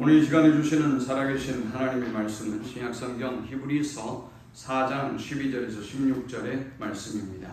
오늘 이 시간에 주시는 살아계신 하나님의 말씀은 신약성경 히브리서 4장 12절에서 16절의 말씀입니다.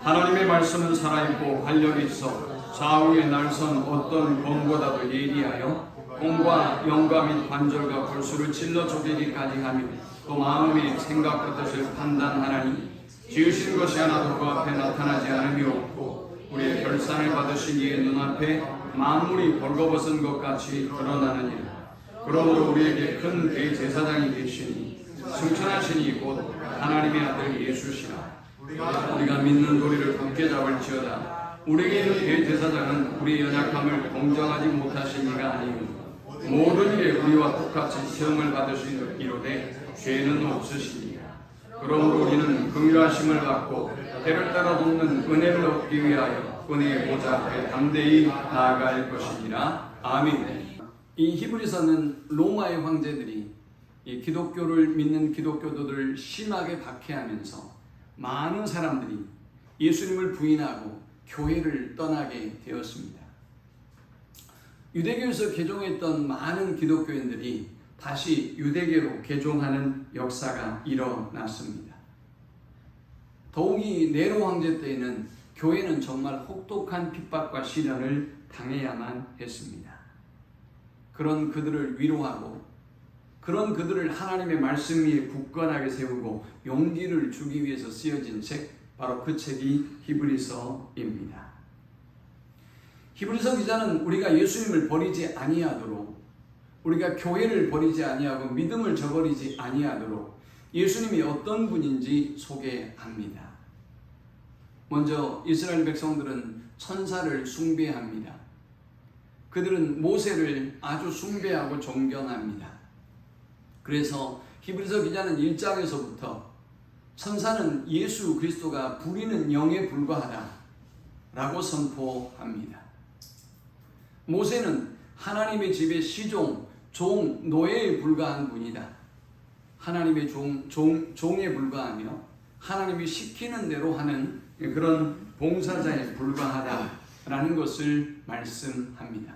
하나님의 말씀은 살아있고 활력이 있어 좌우에 날선 어떤 검보다도 예리하여 공과 영과 및 관절과 골수를 찔러 쪼개기까지 하며 또 마음의 생각과 뜻을 판단하나니 지으신 것이 하나도 그 앞에 나타나지 않음이 없고 우리의 결산을 받으신 이의 눈앞에 만물이 벌거벗은 것 같이 드러나느니라. 그러므로 우리에게 큰 대제사장이 계시니 승천하시니 곧 하나님의 아들 예수시라. 우리가 믿는 도리를 굳게 잡을지어다. 우리에게 있는 대제사장은 우리의 연약함을 공정하지 못하신 이가 아니요 모든 일에 우리와 똑같이 시험을 받으신 이로되 죄는 없으시니라. 그러므로 우리는 긍휼하심을 받고 때를 따라 돕는 은혜를 얻기 위하여 은혜의 보좌 앞에 담대히 나아갈 것이니라. 아멘. 이 히브리서는 로마의 황제들이 이 기독교를 믿는 기독교도들을 심하게 박해하면서 많은 사람들이 예수님을 부인하고 교회를 떠나게 되었습니다. 유대교에서 개종했던 많은 기독교인들이 다시 유대교로 개종하는 역사가 일어났습니다. 더욱이 네로 황제 때에는 교회는 정말 혹독한 핍박과 시련을 당해야만 했습니다. 그런 그들을 위로하고 그런 그들을 하나님의 말씀 위에 굳건하게 세우고 용기를 주기 위해서 쓰여진 책, 바로 그 책이 히브리서입니다. 히브리서 기자는 우리가 예수님을 버리지 아니하도록, 우리가 교회를 버리지 아니하고 믿음을 저버리지 아니하도록 예수님이 어떤 분인지 소개합니다. 먼저 이스라엘 백성들은 천사를 숭배합니다. 그들은 모세를 아주 숭배하고 존경합니다. 그래서 히브리서 기자는 1장에서부터 천사는 예수 그리스도가 부리는 영에 불과하다 라고 선포합니다. 모세는 하나님의 집의 시종, 종, 노예에 불과한 분이다. 하나님의 종에 불과하며 하나님이 시키는 대로 하는 그런 봉사자에 불과하다라는 것을 말씀합니다.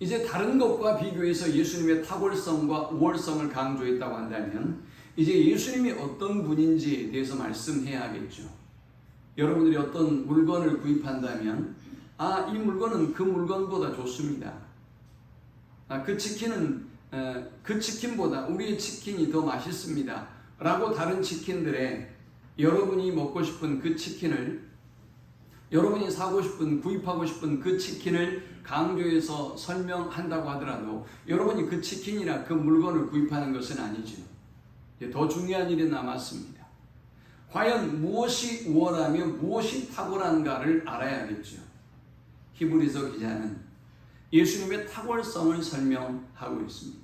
이제 다른 것과 비교해서 예수님의 탁월성과 우월성을 강조했다고 한다면 이제 예수님이 어떤 분인지에 대해서 말씀해야 하겠죠. 여러분들이 어떤 물건을 구입한다면 이 물건은 그 물건보다 좋습니다. 그 치킨보다 우리의 치킨이 더 맛있습니다 라고 다른 치킨들에 여러분이 먹고 싶은 그 치킨을, 여러분이 사고 싶은, 구입하고 싶은 그 치킨을 강조해서 설명한다고 하더라도 여러분이 그 치킨이나 그 물건을 구입하는 것은 아니죠. 더 중요한 일이 남았습니다. 과연 무엇이 우월하며 무엇이 탁월한가를 알아야겠죠. 히브리서 기자는 예수님의 탁월성을 설명하고 있습니다.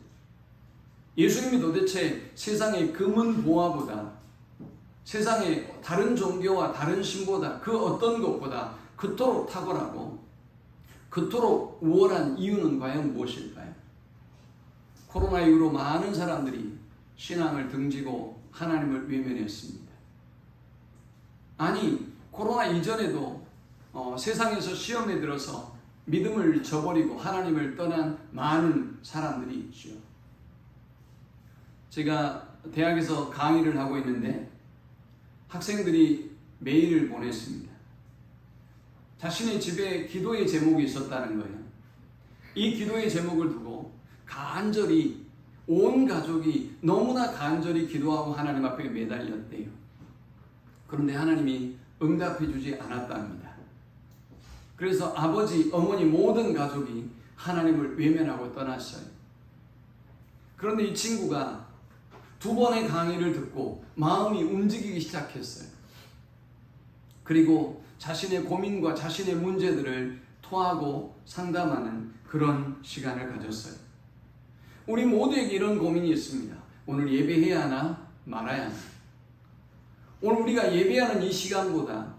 예수님이 도대체 세상의 금은 보화보다, 세상의 다른 종교와 다른 신보다, 그 어떤 것보다 그토록 탁월하고 그토록 우월한 이유는 과연 무엇일까요? 코로나 이후로 많은 사람들이 신앙을 등지고 하나님을 외면했습니다. 아니, 코로나 이전에도 세상에서 시험에 들어서 믿음을 저버리고 하나님을 떠난 많은 사람들이 있죠. 제가 대학에서 강의를 하고 있는데 학생들이 메일을 보냈습니다. 자신의 집에 기도의 제목이 있었다는 거예요. 이 기도의 제목을 두고 간절히 온 가족이 너무나 간절히 기도하고 하나님 앞에 매달렸대요. 그런데 하나님이 응답해 주지 않았답니다. 그래서 아버지, 어머니 모든 가족이 하나님을 외면하고 떠났어요. 그런데 이 친구가 2번의 강의를 듣고 마음이 움직이기 시작했어요. 그리고 자신의 고민과 자신의 문제들을 토하고 상담하는 그런 시간을 가졌어요. 우리 모두에게 이런 고민이 있습니다. 오늘 예배해야 하나 말아야 하나. 오늘 우리가 예배하는 이 시간보다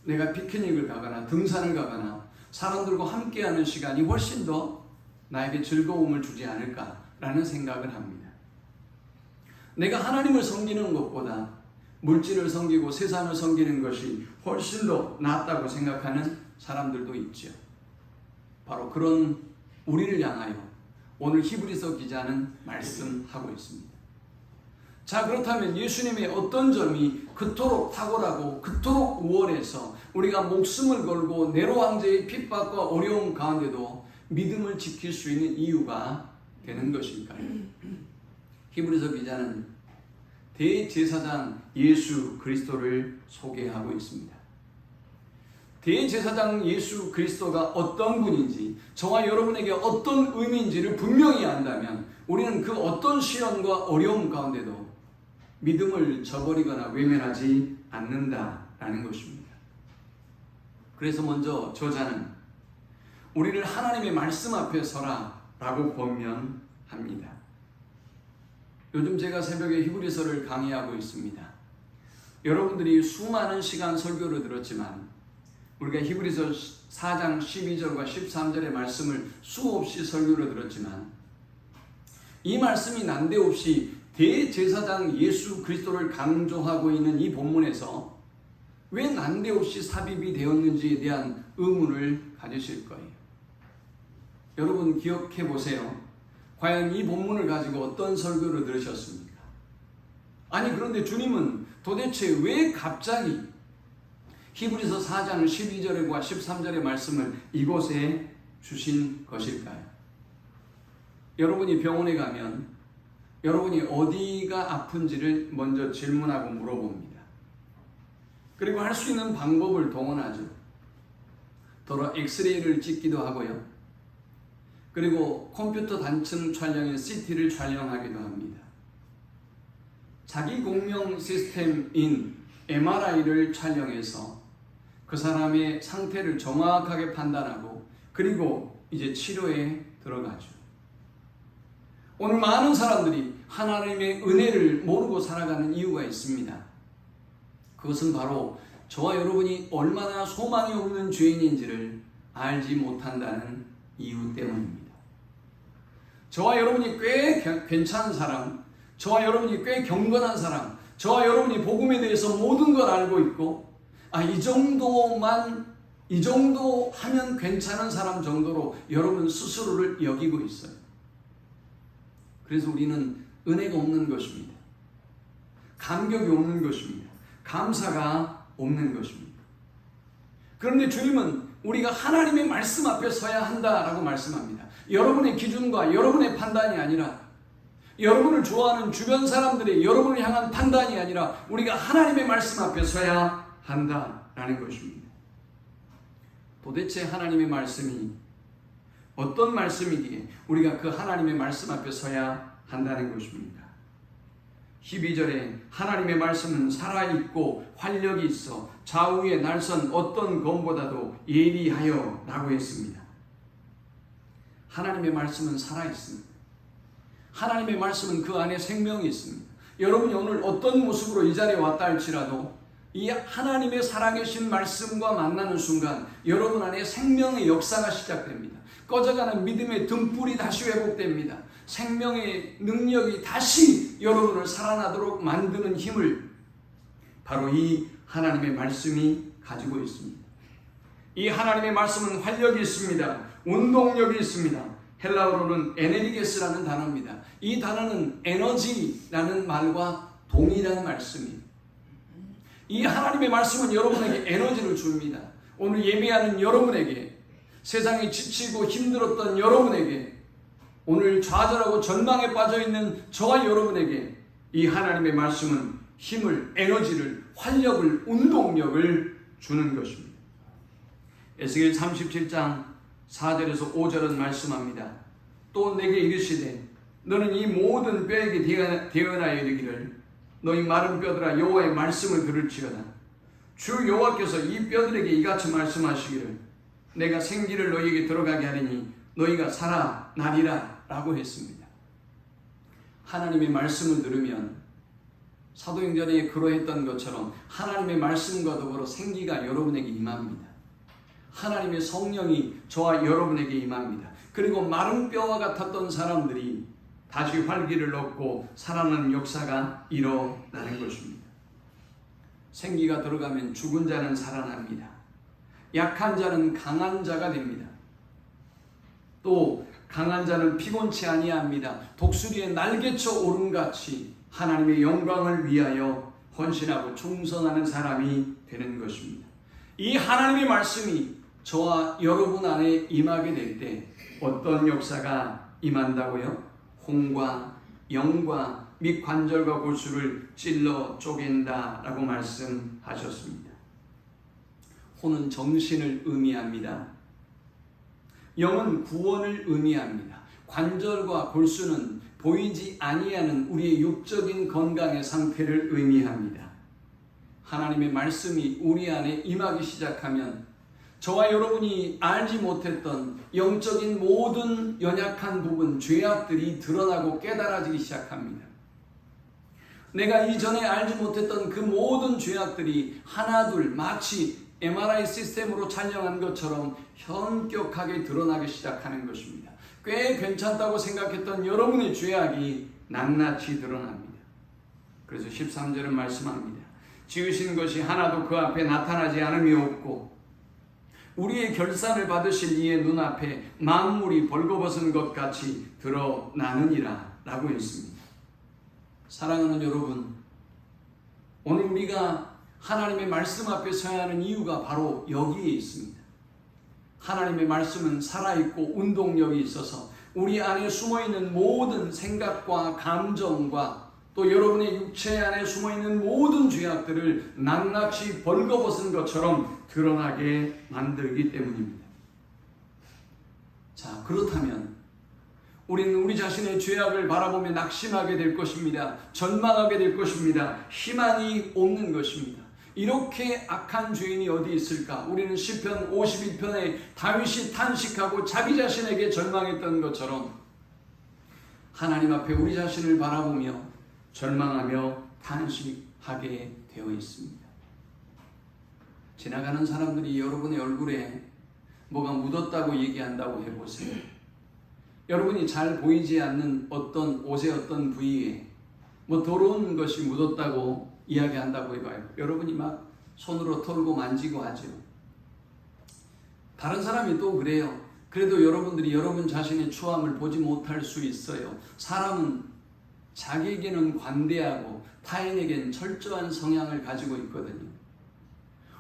내가 피크닉을 가거나 등산을 가거나 사람들과 함께하는 시간이 훨씬 더 나에게 즐거움을 주지 않을까라는 생각을 합니다. 내가 하나님을 섬기는 것보다 물질을 섬기고 세상을 섬기는 것이 훨씬 더 낫다고 생각하는 사람들도 있죠. 바로 그런 우리를 향하여 오늘 히브리서 기자는 말씀하고 있습니다. 자, 그렇다면 예수님의 어떤 점이 그토록 탁월하고 그토록 우월해서 우리가 목숨을 걸고 네로 황제의 핍박과 어려움 가운데도 믿음을 지킬 수 있는 이유가 되는 것일까요? 히브리서 기자는 대제사장 예수 그리스도를 소개하고 있습니다. 대제사장 예수 그리스도가 어떤 분인지, 저와 여러분에게 어떤 의미인지를 분명히 안다면 우리는 그 어떤 시련과 어려움 가운데도 믿음을 저버리거나 외면하지 않는다라는 것입니다. 그래서 먼저 저자는 우리를 하나님의 말씀 앞에 서라 라고 권면합니다. 요즘 제가 새벽에 히브리서를 강의하고 있습니다. 여러분들이 수많은 시간 설교를 들었지만 우리가 히브리서 4장 12절과 13절의 말씀을 수없이 설교를 들었지만 이 말씀이 난데없이 대제사장 예수 그리스도를 강조하고 있는 이 본문에서 왜 난데없이 삽입이 되었는지에 대한 의문을 가지실 거예요. 여러분 기억해 보세요. 과연 이 본문을 가지고 어떤 설교를 들으셨습니까? 아니 그런데 주님은 도대체 왜 갑자기 히브리서 4장 12절과 13절의 말씀을 이곳에 주신 것일까요? 여러분이 병원에 가면 여러분이 어디가 아픈지를 먼저 질문하고 물어봅니다. 그리고 할 수 있는 방법을 동원하죠. 더러 엑스레이를 찍기도 하고요. 그리고 컴퓨터 단층 촬영인 CT를 촬영하기도 합니다. 자기 공명 시스템인 MRI를 촬영해서 그 사람의 상태를 정확하게 판단하고 그리고 이제 치료에 들어가죠. 오늘 많은 사람들이 하나님의 은혜를 모르고 살아가는 이유가 있습니다. 그것은 바로 저와 여러분이 얼마나 소망이 없는 죄인인지를 알지 못한다는 이유 때문입니다. 저와 여러분이 꽤 괜찮은 사람, 저와 여러분이 꽤 경건한 사람, 저와 여러분이 복음에 대해서 모든 걸 알고 있고 이 정도 하면 괜찮은 사람 정도로 여러분 스스로를 여기고 있어요. 그래서 우리는 은혜가 없는 것입니다. 감격이 없는 것입니다. 감사가 없는 것입니다. 그런데 주님은 우리가 하나님의 말씀 앞에 서야 한다라고 말씀합니다. 여러분의 기준과 여러분의 판단이 아니라 여러분을 좋아하는 주변 사람들의 여러분을 향한 판단이 아니라 우리가 하나님의 말씀 앞에 서야 한다라는 것입니다. 도대체 하나님의 말씀이 어떤 말씀이기에 우리가 그 하나님의 말씀 앞에 서야 한다는 것입니까? 12절에 하나님의 말씀은 살아있고 활력이 있어 좌우에 날선 어떤 검보다도 예리하여 라고 했습니다. 하나님의 말씀은 살아있습니다. 하나님의 말씀은 그 안에 생명이 있습니다. 여러분이 오늘 어떤 모습으로 이 자리에 왔다 할지라도 이 하나님의 살아계신 말씀과 만나는 순간 여러분 안에 생명의 역사가 시작됩니다. 꺼져가는 믿음의 등불이 다시 회복됩니다. 생명의 능력이 다시 여러분을 살아나도록 만드는 힘을 바로 이 하나님의 말씀이 가지고 있습니다. 이 하나님의 말씀은 활력이 있습니다. 운동력이 있습니다. 헬라어로는 에네르게스라는 단어입니다. 이 단어는 에너지라는 말과 동일한 말씀입니다. 이 하나님의 말씀은 여러분에게 에너지를 줍니다. 오늘 예배하는 여러분에게, 세상에 지치고 힘들었던 여러분에게, 오늘 좌절하고 전망에 빠져있는 저와 여러분에게 이 하나님의 말씀은 힘을, 에너지를, 활력을, 운동력을 주는 것입니다. 에스겔 37장 4절에서 5절은 말씀합니다. 또 내게 이르시되 너는 이 모든 뼈에게 대언하여 이르기를 너희 마른 뼈들아 여호와의 말씀을 들을지어다. 주 여호와께서 이 뼈들에게 이같이 말씀하시기를 내가 생기를 너희에게 들어가게 하리니 너희가 살아나리라 라고 했습니다. 하나님의 말씀을 들으면 사도행전에 그러했던 것처럼 하나님의 말씀과 더불어 생기가 여러분에게 임합니다. 하나님의 성령이 저와 여러분에게 임합니다. 그리고 마른 뼈와 같았던 사람들이 다시 활기를 얻고 살아나는 역사가 일어나는 것입니다. 생기가 들어가면 죽은 자는 살아납니다. 약한 자는 강한 자가 됩니다. 또 강한 자는 피곤치 아니합니다. 독수리의 날개쳐 오름같이 하나님의 영광을 위하여 헌신하고 충성하는 사람이 되는 것입니다. 이 하나님의 말씀이 저와 여러분 안에 임하게 될 때 어떤 역사가 임한다고요? 혼과 영과 및 관절과 골수를 찔러 쪼갠다라고 말씀하셨습니다. 혼은 정신을 의미합니다. 영은 구원을 의미합니다. 관절과 골수는 보이지 아니하는 우리의 육적인 건강의 상태를 의미합니다. 하나님의 말씀이 우리 안에 임하기 시작하면 저와 여러분이 알지 못했던 영적인 모든 연약한 부분, 죄악들이 드러나고 깨달아지기 시작합니다. 내가 이전에 알지 못했던 그 모든 죄악들이 하나둘 마치 MRI 시스템으로 촬영한 것처럼 현격하게 드러나기 시작하는 것입니다. 꽤 괜찮다고 생각했던 여러분의 죄악이 낱낱이 드러납니다. 그래서 13절은 말씀합니다. 지으신 것이 하나도 그 앞에 나타나지 않음이 없고 우리의 결산을 받으실 이의 눈앞에 만물이 벌거벗은 것 같이 드러나느니라 라고 했습니다. 사랑하는 여러분, 오늘 우리가 하나님의 말씀 앞에 서야 하는 이유가 바로 여기에 있습니다. 하나님의 말씀은 살아있고 운동력이 있어서 우리 안에 숨어있는 모든 생각과 감정과 또 여러분의 육체 안에 숨어있는 모든 죄악들을 낱낱이 벌거벗은 것처럼 드러나게 만들기 때문입니다. 자, 그렇다면 우리는 우리 자신의 죄악을 바라보며 낙심하게 될 것입니다. 절망하게 될 것입니다. 희망이 없는 것입니다. 이렇게 악한 죄인이 어디 있을까? 우리는 시편 51편에 다윗이 탄식하고 자기 자신에게 절망했던 것처럼 하나님 앞에 우리 자신을 바라보며 절망하며 탄식하게 되어 있습니다. 지나가는 사람들이 여러분의 얼굴에 뭐가 묻었다고 얘기한다고 해보세요. 여러분이 잘 보이지 않는 어떤 옷의 어떤 부위에 뭐 더러운 것이 묻었다고 이야기한다고 해봐요. 여러분이 막 손으로 털고 만지고 하죠. 다른 사람이 또 그래요. 그래도 여러분들이 여러분 자신의 추함을 보지 못할 수 있어요. 사람은 자기에게는 관대하고 타인에겐 철저한 성향을 가지고 있거든요.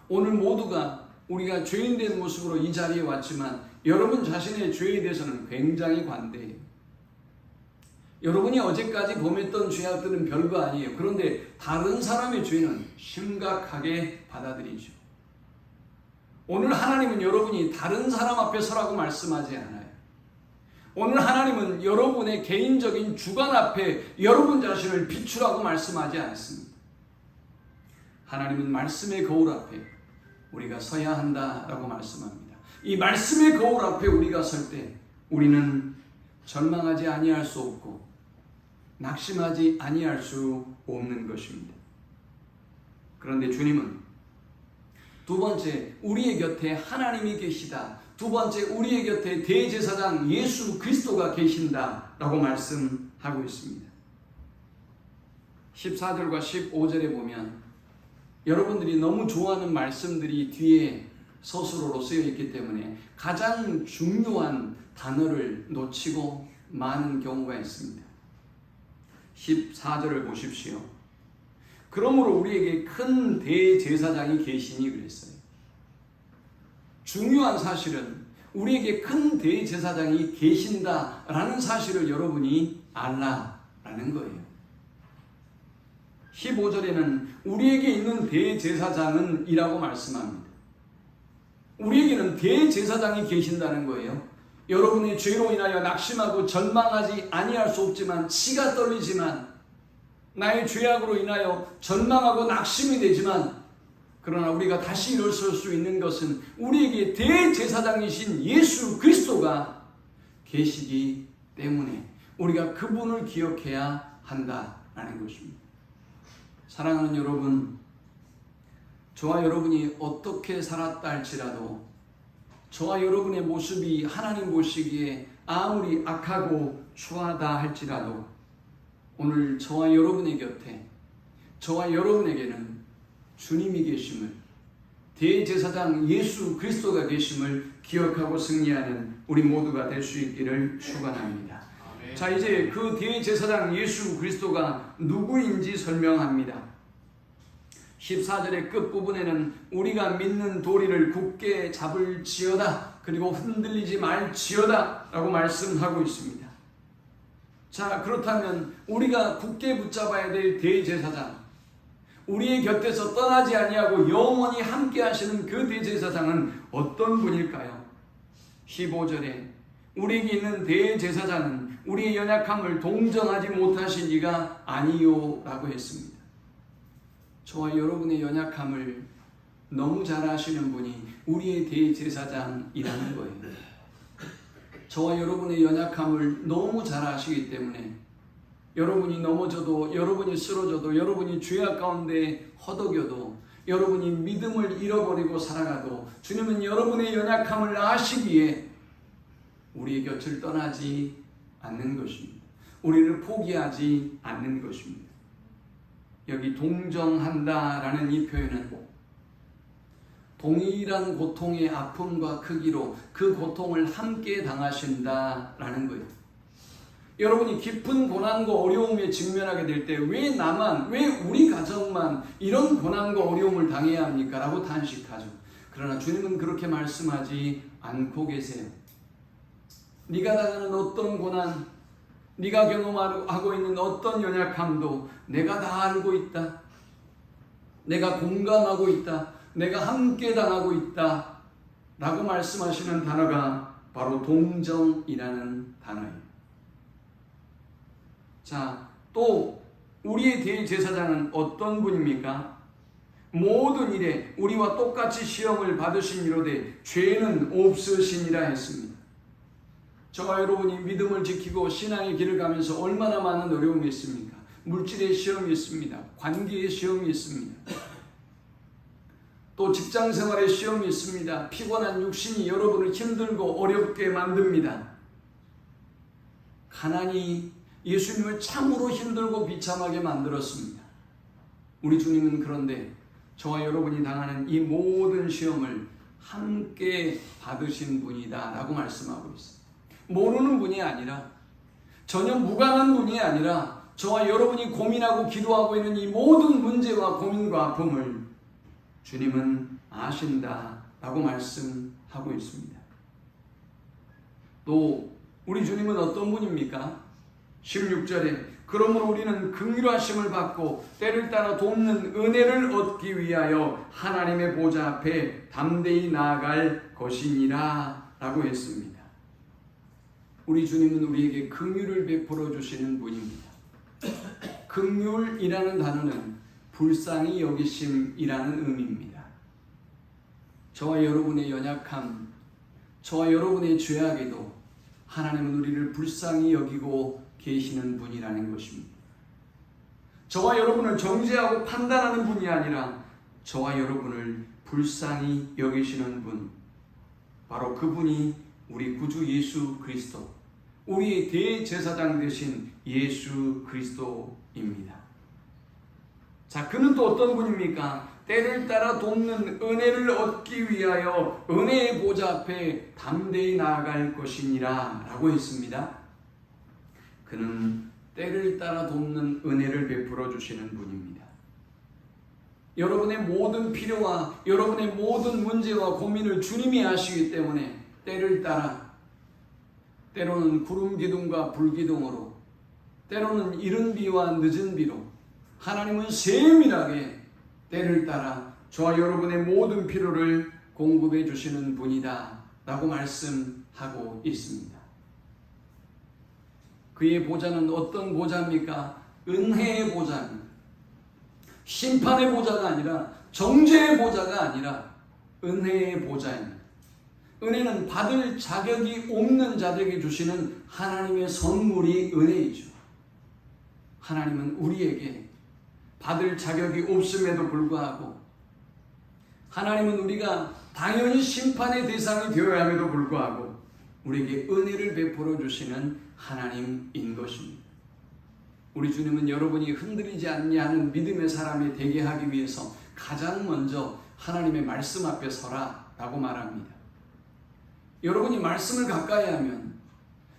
오늘 모두가 우리가 죄인된 모습으로 이 자리에 왔지만 여러분 자신의 죄에 대해서는 굉장히 관대해요. 여러분이 어제까지 범했던 죄악들은 별거 아니에요. 그런데 다른 사람의 죄는 심각하게 받아들이죠. 오늘 하나님은 여러분이 다른 사람 앞에 서라고 말씀하지 않아요. 오늘 하나님은 여러분의 개인적인 주관 앞에 여러분 자신을 비추라고 말씀하지 않습니다. 하나님은 말씀의 거울 앞에 우리가 서야 한다라고 말씀합니다. 이 말씀의 거울 앞에 우리가 설 때 우리는 절망하지 아니할 수 없고 낙심하지 아니할 수 없는 것입니다. 그런데 주님은 두 번째, 우리의 곁에 하나님이 계시다. 두 번째, 우리의 곁에 대제사장 예수 그리스도가 계신다라고 말씀하고 있습니다. 14절과 15절에 보면 여러분들이 너무 좋아하는 말씀들이 뒤에 서술어로 쓰여 있기 때문에 가장 중요한 단어를 놓치고 많은 경우가 있습니다. 14절을 보십시오. 그러므로 우리에게 큰 대제사장이 계시니 그랬어요. 중요한 사실은 우리에게 큰 대제사장이 계신다라는 사실을 여러분이 알라라는 거예요. 15절에는 우리에게 있는 대제사장은 이라고 말씀합니다. 우리에게는 대제사장이 계신다는 거예요. 여러분의 죄로 인하여 낙심하고 절망하지 아니할 수 없지만 치가 떨리지만 나의 죄악으로 인하여 절망하고 낙심이 되지만 그러나 우리가 다시 일어설 수 있는 것은 우리에게 대제사장이신 예수 그리스도가 계시기 때문에 우리가 그분을 기억해야 한다라는 것입니다. 사랑하는 여러분, 저와 여러분이 어떻게 살았다 할지라도 저와 여러분의 모습이 하나님 보시기에 아무리 악하고 추하다 할지라도 오늘 저와 여러분의 곁에 저와 여러분에게는 주님이 계심을 대제사장 예수 그리스도가 계심을 기억하고 승리하는 우리 모두가 될 수 있기를 축원합니다. 자, 이제 그 대제사장 예수 그리스도가 누구인지 설명합니다. 14절의 끝부분에는 우리가 믿는 도리를 굳게 잡을지어다, 그리고 흔들리지 말지어다 라고 말씀하고 있습니다. 자, 그렇다면 우리가 굳게 붙잡아야 될 대제사장, 우리의 곁에서 떠나지 아니하고 영원히 함께 하시는 그 대제사장은 어떤 분일까요? 15절에 우리에게 있는 대제사장은 우리의 연약함을 동정하지 못하신 이가 아니요 라고 했습니다. 저와 여러분의 연약함을 너무 잘 아시는 분이 우리의 대제사장이라는 거예요. 저와 여러분의 연약함을 너무 잘 아시기 때문에 여러분이 넘어져도, 여러분이 쓰러져도, 여러분이 죄악 가운데 허덕여도, 여러분이 믿음을 잃어버리고 살아가도 주님은 여러분의 연약함을 아시기에 우리의 곁을 떠나지 않는 것입니다. 우리를 포기하지 않는 것입니다. 여기 동정한다라는 이 표현은 동일한 고통의 아픔과 크기로 그 고통을 함께 당하신다라는 거예요. 여러분이 깊은 고난과 어려움에 직면하게 될 때 왜 나만, 왜 우리 가정만 이런 고난과 어려움을 당해야 합니까? 라고 탄식하죠. 그러나 주님은 그렇게 말씀하지 않고 계세요. 네가 당하는 어떤 고난, 네가 경험하고 있는 어떤 연약함도 내가 다 알고 있다. 내가 공감하고 있다. 내가 함께 당하고 있다. 라고 말씀하시는 단어가 바로 동정이라는 단어예요. 자, 또 우리의 대제사장은 어떤 분입니까? 모든 일에 우리와 똑같이 시험을 받으신 이로되 죄는 없으시니라 했습니다. 저와 여러분이 믿음을 지키고 신앙의 길을 가면서 얼마나 많은 어려움이 있습니까? 물질의 시험이 있습니다. 관계의 시험이 있습니다. 또 직장생활의 시험이 있습니다. 피곤한 육신이 여러분을 힘들고 어렵게 만듭니다. 가난이 예수님을 참으로 힘들고 비참하게 만들었습니다. 우리 주님은 그런데 저와 여러분이 당하는 이 모든 시험을 함께 받으신 분이다 라고 말씀하고 있습니다. 모르는 분이 아니라, 전혀 무관한 분이 아니라 저와 여러분이 고민하고 기도하고 있는 이 모든 문제와 고민과 아픔을 주님은 아신다 라고 말씀하고 있습니다. 또 우리 주님은 어떤 분입니까? 16절에 그러므로 우리는 긍휼하심을 받고 때를 따라 돕는 은혜를 얻기 위하여 하나님의 보좌 앞에 담대히 나아갈 것이니라 라고 했습니다. 우리 주님은 우리에게 긍휼을 베풀어 주시는 분입니다. 긍휼이라는 단어는 불쌍히 여기심이라는 의미입니다. 저와 여러분의 연약함, 저와 여러분의 죄악에도 하나님은 우리를 불쌍히 여기고 계시는 분이라는 것입니다. 저와 여러분을 정죄하고 판단하는 분이 아니라 저와 여러분을 불쌍히 여기시는 분, 바로 그분이 우리 구주 예수 그리스도, 우리의 대제사장 되신 예수 그리스도입니다. 자, 그는 또 어떤 분입니까? 때를 따라 돕는 은혜를 얻기 위하여 은혜의 보좌 앞에 담대히 나아갈 것이니라 라고 했습니다. 그는 때를 따라 돕는 은혜를 베풀어 주시는 분입니다. 여러분의 모든 필요와 여러분의 모든 문제와 고민을 주님이 아시기 때문에 때를 따라, 때로는 구름 기둥과 불 기둥으로, 때로는 이른 비와 늦은 비로 하나님은 세밀하게 때를 따라 저와 여러분의 모든 필요를 공급해 주시는 분이다 라고 말씀하고 있습니다. 그의 보좌는 어떤 보좌입니까? 은혜의 보좌입니다. 심판의 보좌가 아니라, 정죄의 보좌가 아니라 은혜의 보좌입니다. 은혜는 받을 자격이 없는 자들에게 주시는 하나님의 선물이 은혜이죠. 하나님은 우리에게 받을 자격이 없음에도 불구하고, 하나님은 우리가 당연히 심판의 대상이 되어야 함에도 불구하고 우리에게 은혜를 베풀어 주시는 하나님인 것입니다. 우리 주님은 여러분이 흔들리지 않냐는 믿음의 사람이 되게 하기 위해서 가장 먼저 하나님의 말씀 앞에 서라 라고 말합니다. 여러분이 말씀을 가까이 하면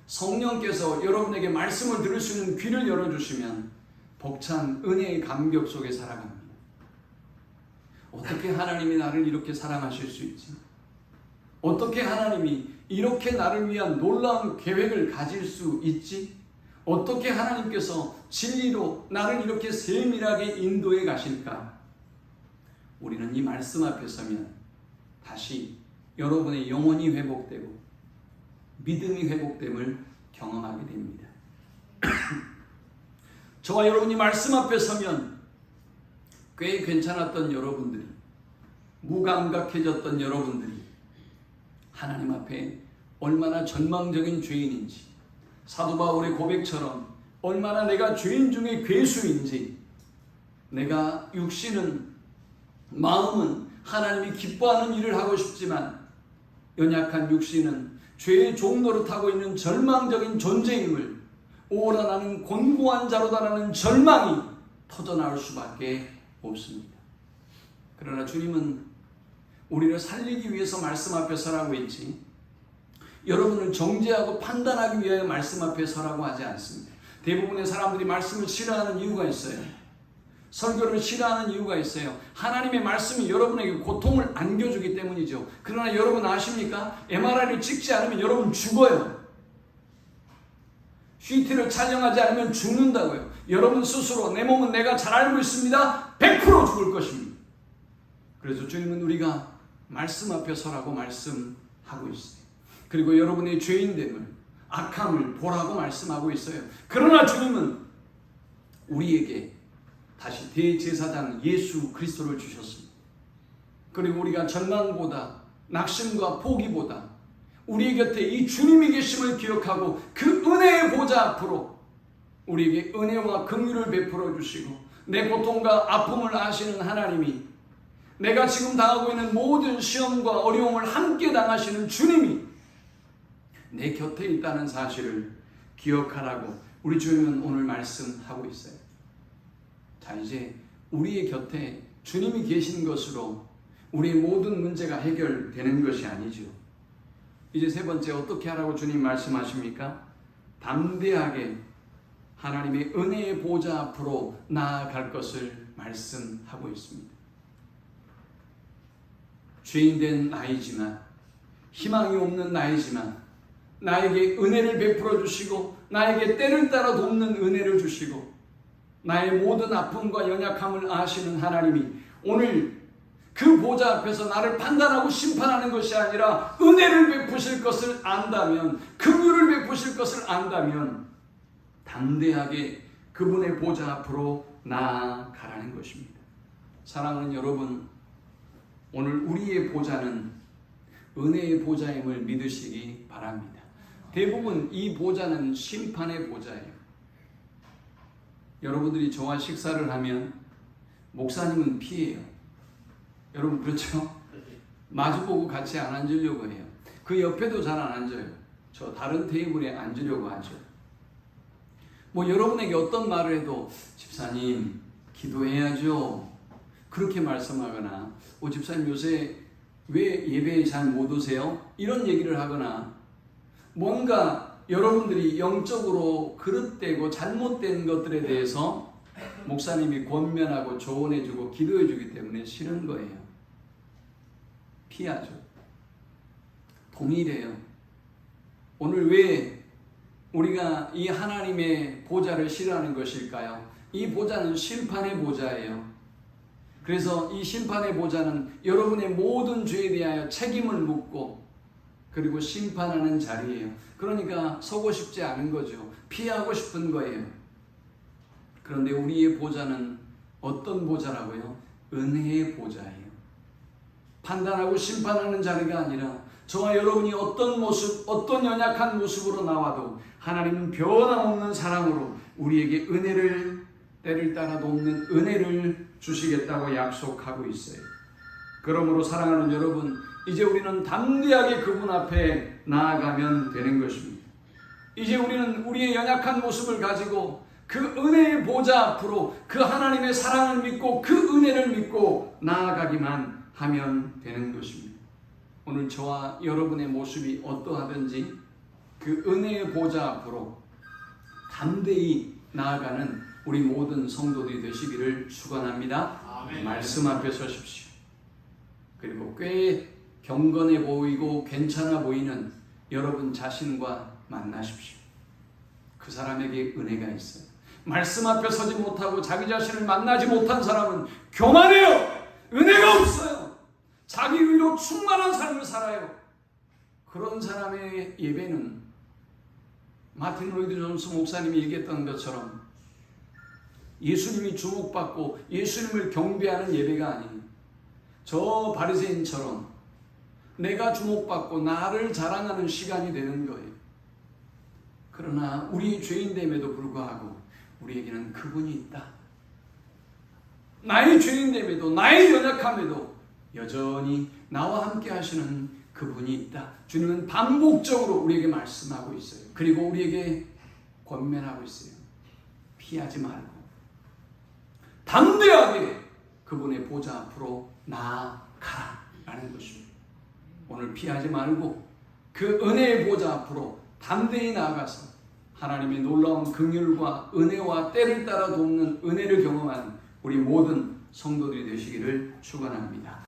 성령께서 여러분에게 말씀을 들을 수 있는 귀를 열어주시면 벅찬 은혜의 감격 속에 살아갑니다. 어떻게 하나님이 나를 이렇게 사랑하실 수 있지? 어떻게 하나님이 이렇게 나를 위한 놀라운 계획을 가질 수 있지? 어떻게 하나님께서 진리로 나를 이렇게 세밀하게 인도해 가실까? 우리는 이 말씀 앞에 서면 다시 여러분의 영혼이 회복되고 믿음이 회복됨을 경험하게 됩니다. 저와 여러분이 말씀 앞에 서면 꽤 괜찮았던 여러분들이, 무감각해졌던 여러분들이 하나님 앞에 얼마나 전망적인 죄인인지, 사도 바울의 고백처럼 얼마나 내가 죄인 중에 괴수인지, 내가 육신은, 마음은 하나님이 기뻐하는 일을 하고 싶지만 연약한 육신은 죄의 종로를 타고 있는 절망적인 존재임을, 오라 나는 곤고한 자로다라는 절망이 터져나올 수밖에 없습니다. 그러나 주님은 우리를 살리기 위해서 말씀 앞에 서라고 했지, 여러분을 정죄하고 판단하기 위하여 말씀 앞에 서라고 하지 않습니다. 대부분의 사람들이 말씀을 싫어하는 이유가 있어요. 설교를 싫어하는 이유가 있어요. 하나님의 말씀이 여러분에게 고통을 안겨주기 때문이죠. 그러나 여러분 아십니까? MRI를 찍지 않으면 여러분 죽어요. CT를 촬영하지 않으면 죽는다고요. 여러분 스스로 내 몸은 내가 잘 알고 있습니다. 100% 죽을 것입니다. 그래서 주님은 우리가 말씀 앞에 서라고 말씀하고 있어요. 그리고 여러분의 죄인됨을, 악함을 보라고 말씀하고 있어요. 그러나 주님은 우리에게 다시 대제사장 예수 그리스도를 주셨습니다. 그리고 우리가 절망보다, 낙심과 포기보다 우리 곁에 이 주님이 계심을 기억하고 그 은혜의 보좌 앞으로 우리에게 은혜와 긍휼을 베풀어 주시고, 내 고통과 아픔을 아시는 하나님이, 내가 지금 당하고 있는 모든 시험과 어려움을 함께 당하시는 주님이 내 곁에 있다는 사실을 기억하라고 우리 주님은 오늘 말씀하고 있어요. 자, 이제 우리의 곁에 주님이 계신 것으로 우리의 모든 문제가 해결되는 것이 아니죠. 이제 세 번째, 어떻게 하라고 주님 말씀하십니까? 담대하게 하나님의 은혜의 보좌 앞으로 나아갈 것을 말씀하고 있습니다. 죄인된 나이지만, 희망이 없는 나이지만 나에게 은혜를 베풀어 주시고, 나에게 때를 따라 돕는 은혜를 주시고, 나의 모든 아픔과 연약함을 아시는 하나님이 오늘 그 보좌 앞에서 나를 판단하고 심판하는 것이 아니라 은혜를 베푸실 것을 안다면, 긍휼을 베푸실 것을 안다면 담대하게 그분의 보좌 앞으로 나아가라는 것입니다. 사랑하는 여러분, 오늘 우리의 보좌는 은혜의 보좌임을 믿으시기 바랍니다. 대부분 이 보좌는 심판의 보좌예요. 여러분들이 저와 식사를 하면 목사님은 피해요. 여러분 그렇죠? 마주보고 같이 안 앉으려고 해요. 그 옆에도 잘 안 앉아요. 저 다른 테이블에 앉으려고 하죠. 뭐 여러분에게 어떤 말을 해도 집사님 기도해야죠, 그렇게 말씀하거나, 집사님 요새 왜 예배에 잘 못 오세요? 이런 얘기를 하거나, 뭔가 여러분들이 영적으로 그릇되고 잘못된 것들에 대해서 목사님이 권면하고 조언해주고 기도해주기 때문에 싫은 거예요. 피하죠. 동일해요. 오늘 왜 우리가 이 하나님의 보좌를 싫어하는 것일까요? 이 보좌는 심판의 보좌예요. 그래서 이 심판의 보좌는 여러분의 모든 죄에 대하여 책임을 묻고 그리고 심판하는 자리예요. 그러니까 서고 싶지 않은 거죠. 피하고 싶은 거예요. 그런데 우리의 보좌는 어떤 보좌라고요? 은혜의 보좌예요. 판단하고 심판하는 자리가 아니라 저와 여러분이 어떤 모습, 어떤 연약한 모습으로 나와도 하나님은 변함없는 사랑으로 우리에게 은혜를, 때를 따라 돕는 은혜를 주시겠다고 약속하고 있어요. 그러므로 사랑하는 여러분, 이제 우리는 담대하게 그분 앞에 나아가면 되는 것입니다. 이제 우리는 우리의 연약한 모습을 가지고 그 은혜의 보좌 앞으로 그 하나님의 사랑을 믿고 그 은혜를 믿고 나아가기만 하면 되는 것입니다. 오늘 저와 여러분의 모습이 어떠하든지 그 은혜의 보좌 앞으로 담대히 나아가는 우리 모든 성도들이 되시기를 축원합니다. 아멘. 말씀 앞에 서십시오. 그리고 꽤 경건해 보이고 괜찮아 보이는 여러분 자신과 만나십시오. 그 사람에게 은혜가 있어요. 말씀 앞에 서지 못하고 자기 자신을 만나지 못한 사람은 교만해요. 은혜가 없어요. 자기 의로 충만한 삶을 살아요. 그런 사람의 예배는 마틴 로이드 존스 목사님이 얘기했던 것처럼 예수님이 주목받고 예수님을 경배하는 예배가 아니에요. 저 바리새인처럼 내가 주목받고 나를 자랑하는 시간이 되는 거예요. 그러나 우리 죄인됨에도 불구하고 우리에게는 그분이 있다. 나의 죄인됨에도 나의 연약함에도 여전히 나와 함께 하시는 그분이 있다. 주님은 반복적으로 우리에게 말씀하고 있어요. 그리고 우리에게 권면하고 있어요. 피하지 말고 담대하게 그분의 보좌 앞으로 나아가라는 것입니다. 오늘 피하지 말고 그 은혜의 보좌 앞으로 담대히 나아가서 하나님의 놀라운 긍휼과 은혜와 때를 따라 돕는 은혜를 경험하는 우리 모든 성도들이 되시기를 축원합니다.